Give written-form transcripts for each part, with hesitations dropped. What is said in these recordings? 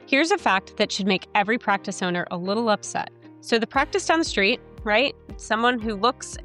Here's a fact that should make every practice owner a little upset. So the practice down the street, right? Someone who looks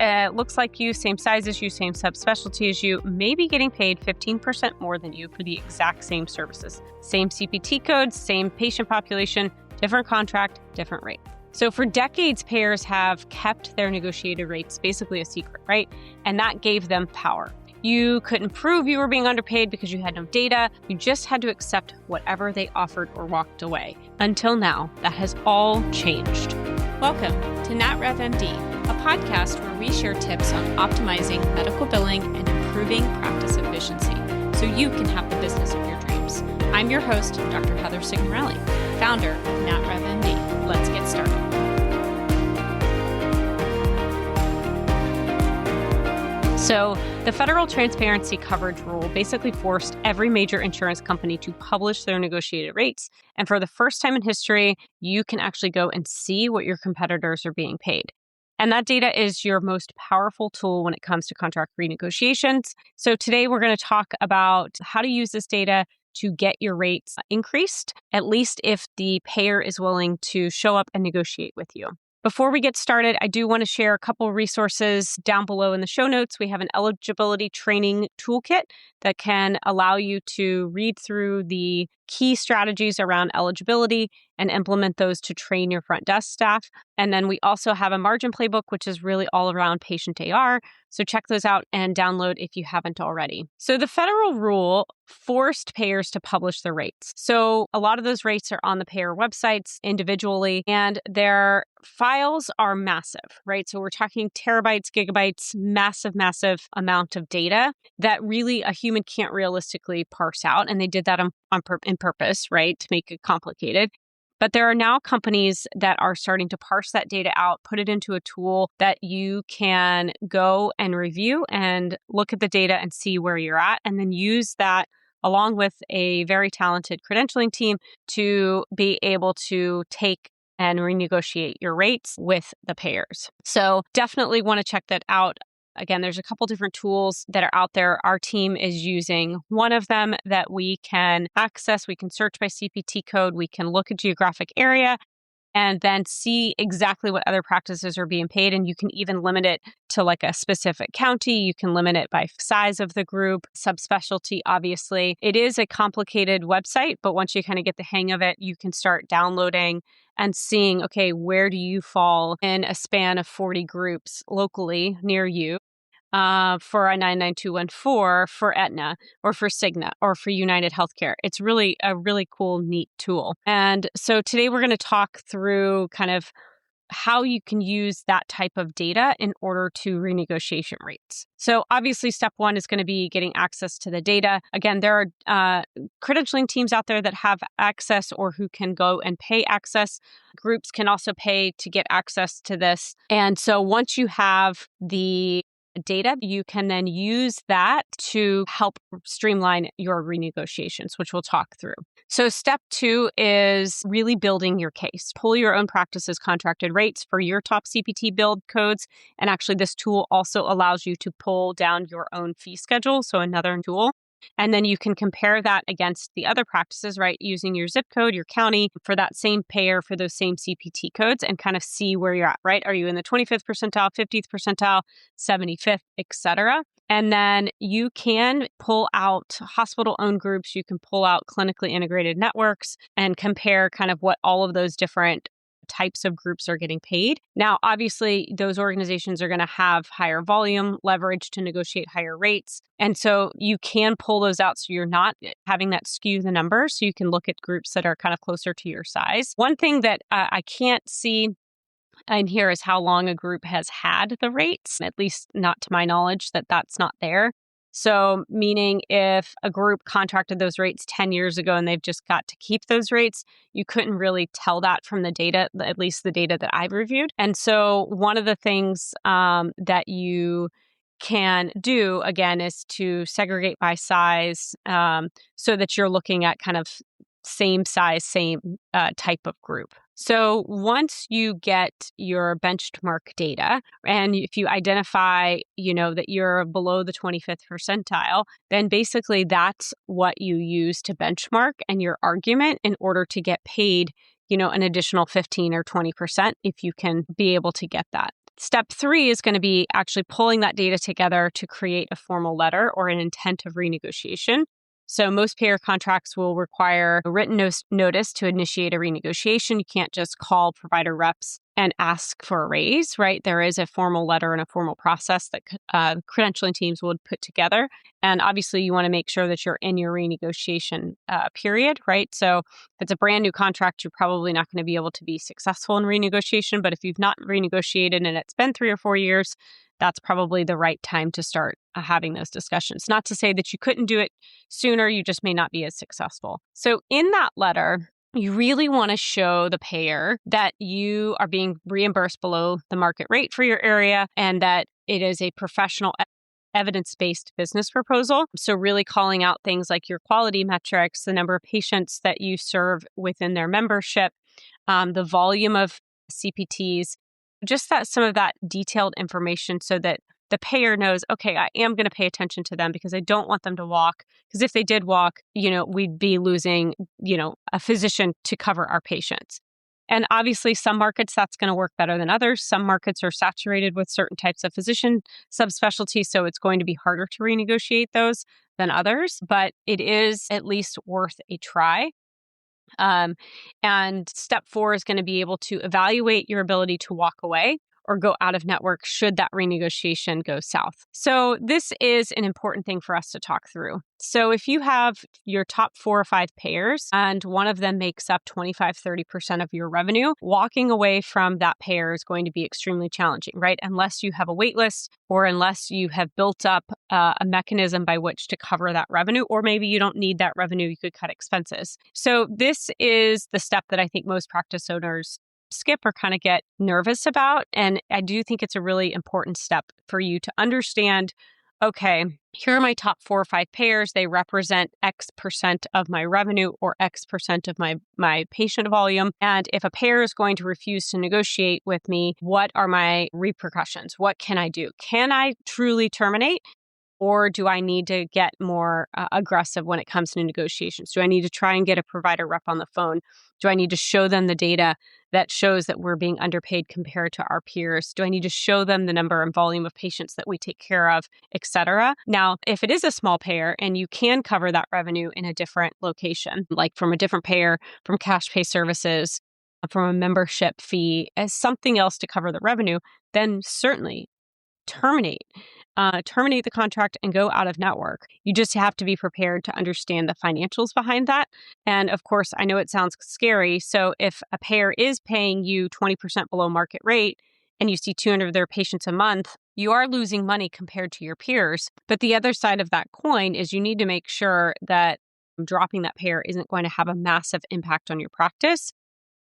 like you, same size as you, same subspecialty as you, may be getting paid 15% more than you for the exact same services. Same CPT codes, same patient population, different contract, different rate. So for decades, payers have kept their negotiated rates basically a secret, right? And that gave them power. You couldn't prove you were being underpaid because you had no data. You just had to accept whatever they offered or walked away. Until now, that has all changed. Welcome to NatRevMD, a podcast where we share tips on optimizing medical billing and improving practice efficiency so you can have the business of your dreams. I'm your host, Dr. Heather Signorelli, founder of NatRevMD. Let's get started. So the federal transparency coverage rule basically forced every major insurance company to publish their negotiated rates. And for the first time in history, you can actually go and see what your competitors are being paid. And that data is your most powerful tool when it comes to contract renegotiations. So today we're going to talk about how to use this data to get your rates increased, at least if the payer is willing to show up and negotiate with you. Before we get started, I do want to share a couple resources down below in the show notes. We have an eligibility training toolkit that can allow you to read through the key strategies around eligibility and implement those to train your front desk staff. And then we also have a margin playbook, which is really all around patient AR. So check those out and download if you haven't already. So the federal rule forced payers to publish their rates. So a lot of those rates are on the payer websites individually, and their files are massive, right? So we're talking terabytes, gigabytes, massive amount of data that really a human can't realistically parse out. And they did that on purpose, right? To make it complicated. But there are now companies that are starting to parse that data out, put it into a tool that you can go and review and look at the data and see where you're at, and then use that along with a very talented credentialing team to be able to take and renegotiate your rates with the payers. So definitely want to check that out. Again, there's a couple different tools that are out there. Our team is using one of them that we can access. We can search by CPT code. We can look at geographic area and then see exactly what other practices are being paid. And you can even limit it to like a specific county. You can limit it by size of the group, subspecialty, obviously. It is a complicated website, but once you kind of get the hang of it, you can start downloading and seeing, okay, where do you fall in a span of 40 groups locally near you for a 99214 for Aetna or for Cigna or for United Healthcare. It's really a really cool, neat tool. And so today we're going to talk through kind of how you can use that type of data in order to renegotiation rates. So obviously step one is going to be getting access to the data. Again, there are credentialing teams out there that have access or who can go and pay access. Groups can also pay to get access to this. And so once you have the data, you can then use that to help streamline your renegotiations, which we'll talk through. So step two is really building your case. Pull your own practice's contracted rates for your top CPT build codes. And actually, this tool also allows you to pull down your own fee schedule. So another tool. And then you can compare that against the other practices, right? Using your zip code, your county for that same payer for those same CPT codes and kind of see where you're at, right? Are you in the 25th percentile, 50th percentile, 75th, et cetera? And then you can pull out hospital-owned groups. You can pull out clinically integrated networks and compare kind of what all of those different types of groups are getting paid. Now, obviously, those organizations are going to have higher volume, leverage to negotiate higher rates. And so you can pull those out so you're not having that skew the numbers. So you can look at groups that are kind of closer to your size. One thing that I can't see in here is how long a group has had the rates, at least not to my knowledge, that's not there. So meaning if a group contracted those rates 10 years ago and they've just got to keep those rates, you couldn't really tell that from the data, at least the data that I've reviewed. And so one of the things that you can do, again, is to segregate by size so that you're looking at kind of same size, same type of group. So once you get your benchmark data, and if you identify, that you're below the 25th percentile, then basically that's what you use to benchmark and your argument in order to get paid, an additional 15 or 20% if you can be able to get that. Step 3 is going to be actually pulling that data together to create a formal letter or an intent of renegotiation. So most payer contracts will require a written notice to initiate a renegotiation. You can't just call provider reps and ask for a raise, right? There is a formal letter and a formal process that credentialing teams would put together. And obviously, you want to make sure that you're in your renegotiation period, right? So if it's a brand new contract, you're probably not going to be able to be successful in renegotiation. But if you've not renegotiated and it's been 3 or 4 years, that's probably the right time to start having those discussions. Not to say that you couldn't do it sooner, you just may not be as successful. So in that letter, you really want to show the payer that you are being reimbursed below the market rate for your area and that it is a professional evidence-based business proposal. So really calling out things like your quality metrics, the number of patients that you serve within their membership, the volume of CPTs, just some of that detailed information so that the payer knows, okay, I am going to pay attention to them because I don't want them to walk. Because if they did walk, we'd be losing, a physician to cover our patients. And obviously, some markets that's going to work better than others. Some markets are saturated with certain types of physician subspecialties, so it's going to be harder to renegotiate those than others. But it is at least worth a try. And step 4 is going to be able to evaluate your ability to walk away or go out of network should that renegotiation go south. So this is an important thing for us to talk through. So if you have your top 4 or 5 payers and one of them makes up 25-30% of your revenue, walking away from that payer is going to be extremely challenging, right? Unless you have a wait list or unless you have built up a mechanism by which to cover that revenue, or maybe you don't need that revenue, you could cut expenses. So this is the step that I think most practice owners skip or kind of get nervous about. And I do think it's a really important step for you to understand, okay, here are my top 4 or 5 payers. They represent X percent of my revenue or X percent of my patient volume. And if a payer is going to refuse to negotiate with me, what are my repercussions? What can I do? Can I truly terminate? Or do I need to get more aggressive when it comes to negotiations? Do I need to try and get a provider rep on the phone? Do I need to show them the data that shows that we're being underpaid compared to our peers? Do I need to show them the number and volume of patients that we take care of, et cetera? Now, if it is a small payer and you can cover that revenue in a different location, like from a different payer, from cash pay services, from a membership fee, as something else to cover the revenue, then certainly terminate the contract and go out of network. You just have to be prepared to understand the financials behind that. And of course, I know it sounds scary. So if a payer is paying you 20% below market rate and you see 200 of their patients a month, you are losing money compared to your peers. But the other side of that coin is you need to make sure that dropping that payer isn't going to have a massive impact on your practice.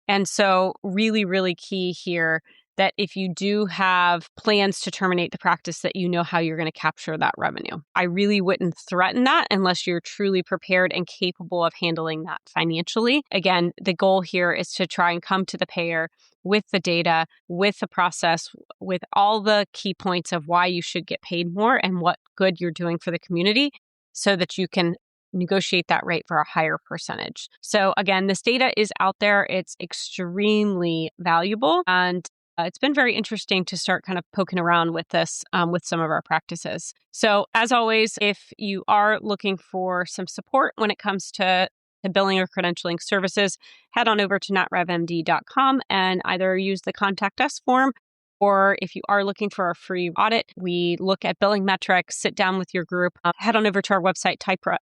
And so really, really key here that if you do have plans to terminate the practice, that you know how you're going to capture that revenue. I really wouldn't threaten that unless you're truly prepared and capable of handling that financially. Again, the goal here is to try and come to the payer with the data, with the process, with all the key points of why you should get paid more and what good you're doing for the community so that you can negotiate that rate for a higher percentage. So again, this data is out there. It's extremely valuable. And it's been very interesting to start kind of poking around with this with some of our practices. So as always, if you are looking for some support when it comes to billing or credentialing services, head on over to notrevmd.com and either use the contact us form, or if you are looking for a free audit, we look at billing metrics, sit down with your group, head on over to our website,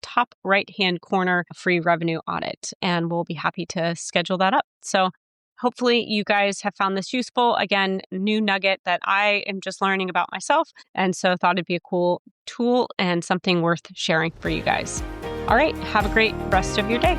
top right-hand corner, free revenue audit, and we'll be happy to schedule that up. So hopefully you guys have found this useful. Again, new nugget that I am just learning about myself. And so thought it'd be a cool tool and something worth sharing for you guys. All right. Have a great rest of your day.